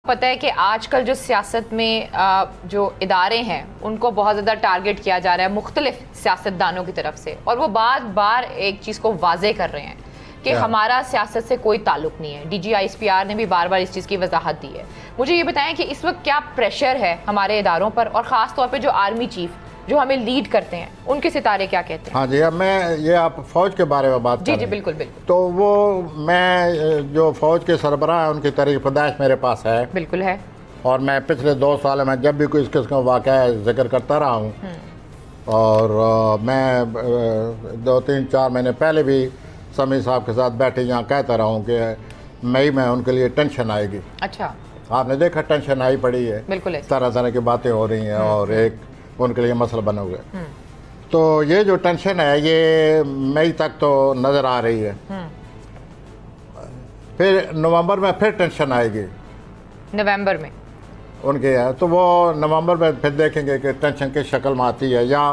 पता है कि आजकल जो सियासत में जो इदारे हैं उनको बहुत ज़्यादा टारगेट किया जा रहा है मुख्तलिफ सियासतदानों की तरफ से, और वो बार बार एक चीज़ को वाजे कर रहे हैं कि हमारा सियासत से कोई ताल्लुक नहीं है। DGISPR ने भी बार बार इस चीज़ की वजाहत दी है। मुझे ये बताएं कि इस वक्त क्या प्रेशर है हमारे इदारों पर, और ख़ास तौर पर जो आर्मी चीफ जो हमें लीड करते हैं उनके सितारे क्या कहते हैं? हाँ जी, अब मैं ये आप फ़ौज के बारे में बात कर रहे हैं। जी बिल्कुल बिल्कुल। तो वो मैं जो फ़ौज के सरबराह हैं उनकी तारीख पैदाइश मेरे पास है। बिल्कुल है। और मैं पिछले 2 साल में जब भी कोई इस किस्म का वाक़या जिक्र करता रहा हूँ, और मैं 2-3-4 महीने पहले भी समी साहब के साथ बैठे यहाँ कहता रहा हूँ कि मई में उनके लिए टेंशन आएगी। अच्छा, आपने देखा टेंशन आई पड़ी है, बिल्कुल तरह तरह की बातें हो रही हैं और एक उनके लिए मसला बना हुआ है। तो ये जो टेंशन है ये मई तक तो नज़र आ रही है, फिर नवंबर में फिर टेंशन आएगी। नवंबर में उनके है तो वो नवंबर में फिर देखेंगे कि टेंशन किस शक्ल में आती है, या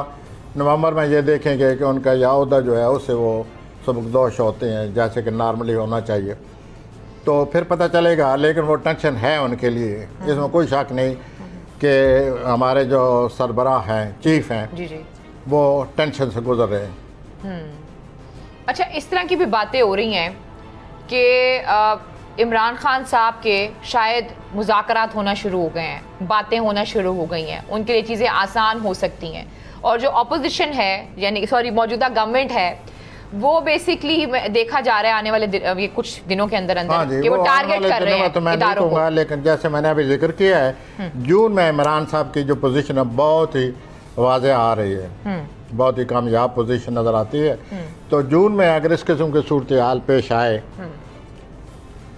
नवंबर में ये देखेंगे कि उनका यहूदा जो है उससे वो सबकदोश होते हैं जैसे कि नॉर्मली होना चाहिए, तो फिर पता चलेगा। लेकिन वो टेंशन है उनके लिए, इसमें कोई शक नहीं कि हमारे जो सरबराह हैं, चीफ हैं, जी जी, वो टेंशन से गुजर रहे हैं। अच्छा, इस तरह की भी बातें हो रही हैं कि इमरान खान साहब के शायद मुज़ाकरात होना शुरू हो गए हैं, बातें होना शुरू हो गई हैं, उनके लिए चीज़ें आसान हो सकती हैं, और जो अपोजिशन है यानी सॉरी मौजूदा गवर्नमेंट है वो बेसिकली देखा जा रहा है आने वाले ये कुछ दिनों के अंदर अंदर कि वो टारगेट कर रहे हैं तो मैं इदारों को। लेकिन जैसे मैंने अभी जिक्र किया है, जून में इमरान साहब की जो पोजीशन है बहुत ही वाज़े आ रही है, बहुत ही कामयाब पोजीशन नज़र आती है। तो जून में अगर इस किस्म की सूरत हाल पेश आए,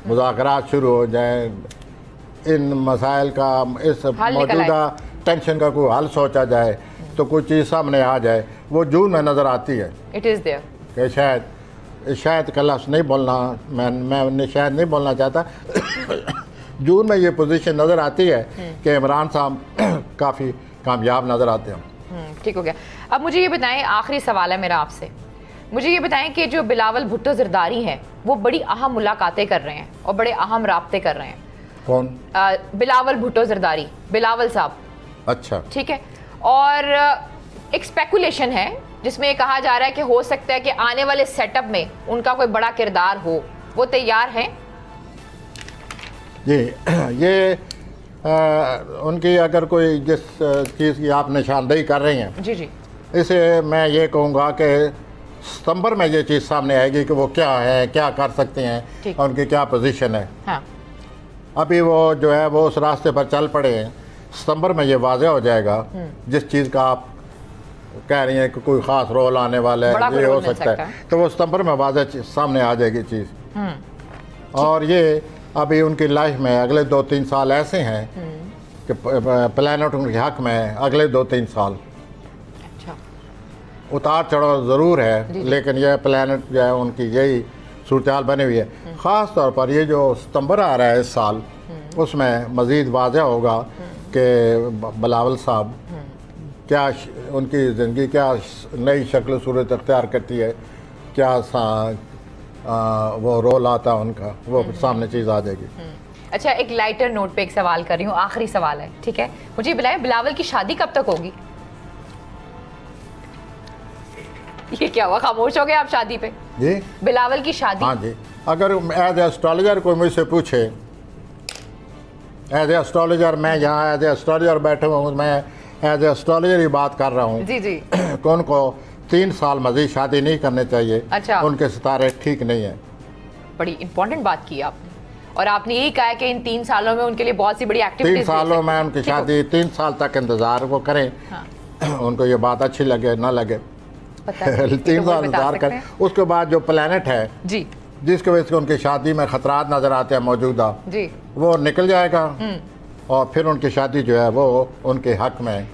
मुज़ाकरात शुरू हो जाए, इन मसाइल का, इस मौजूदा टेंशन का कोई हल सोचा जाए, तो कोई चीज़ सामने आ जाए, वो जून में नज़र आती है। इट इज़ देयर कि शायद का लफ्ज़ नहीं बोलना, मैं शायद नहीं बोलना चाहता जून में ये पोजीशन नज़र आती है कि इमरान साहब काफ़ी कामयाब नज़र आते हैं। ठीक हो गया। अब मुझे ये बताएं, आखिरी सवाल है मेरा आपसे, मुझे ये बताएं कि जो बिलावल भुट्टो ज़रदारी हैं वो बड़ी अहम मुलाकातें कर रहे हैं और बड़े अहम राब्ते कर रहे हैं। कौन? बिलावल भुट्टो ज़रदारी, बिलावल साहब। अच्छा, ठीक है। और एक स्पेकुलेशन है जिसमें ये कहा जा रहा है कि हो सकता है कि आने वाले सेटअप में उनका कोई बड़ा किरदार हो, वो तैयार हैं? जी, ये उनकी अगर कोई जिस चीज़ की आप निशानदेही कर रही हैं, जी जी, इसे मैं ये कहूँगा कि सितंबर में ये चीज़ सामने आएगी कि वो क्या है, क्या कर सकते हैं, और उनकी क्या पोजीशन है। हाँ। अभी वो जो है वो उस रास्ते पर चल पड़े हैं, सितंबर में ये वाज़ेह हो जाएगा जिस चीज़ का आप कह रही हैं कि कोई ख़ास रोल आने वाला है, ये हो सकता है, तो वो सितंबर में वाज़ेह सामने आ जाएगी चीज़। और ये अभी उनकी लाइफ में अगले 2-3 साल ऐसे हैं कि प्लानट उनके हक में अगले 2-3 साल उतार चढ़ाव ज़रूर है, लेकिन यह प्लानट जो है उनकी यही सूरत हाल बनी हुई है। ख़ास तौर पर ये जो सितंबर आ रहा है इस साल, उसमें मज़ीद वाज़ेह होगा कि बिलावल साहब क्या उनकी ज़िंदगी क्या नई शक्ल सूरत अख्तियार करती है, क्या वो रोल आता है उनका, वो सामने चीज़ आ जाएगी। अच्छा, एक लाइटर नोट पे एक सवाल कर रही हूँ, आखिरी सवाल है, ठीक है? मुझे बताएं, बिलावल की शादी कब तक होगी? ये क्या हुआ, खामोश हो गए आप शादी पे? जी, बिलावल की शादी। हाँ जी, अगर एज एस्ट्रोलॉजर कोई मुझसे पूछे, एज एस्ट्रोलॉजर मैं यहाँ एज एस्ट्रोलॉजर बैठे हुआ हूँ, मैं एज एस्ट्रोलॉजर ही बात कर रहा हूँ जी जी, कौन को 3 साल मजीद शादी नहीं करने चाहिए। अच्छा, उनके सितारे ठीक नहीं है। बड़ी इंपॉर्टेंट बात की आपने, और आपने यही कहा कि इन 3 सालों में उनके लिए बहुत सी बड़ी एक्टिविटीज 3 सालों में उनकी शादी, 3 साल तक इंतज़ार वो करें। हाँ। उनको ये बात अच्छी लगे ना लगे, 3 साल इंतजार करें। उसके बाद जो प्लानट है जी, जिसकी वजह से उनकी शादी में खतरात नज़र आते हैं मौजूदा, जी, वो निकल जाएगा, और फिर उनकी शादी जो है वो उनके हक में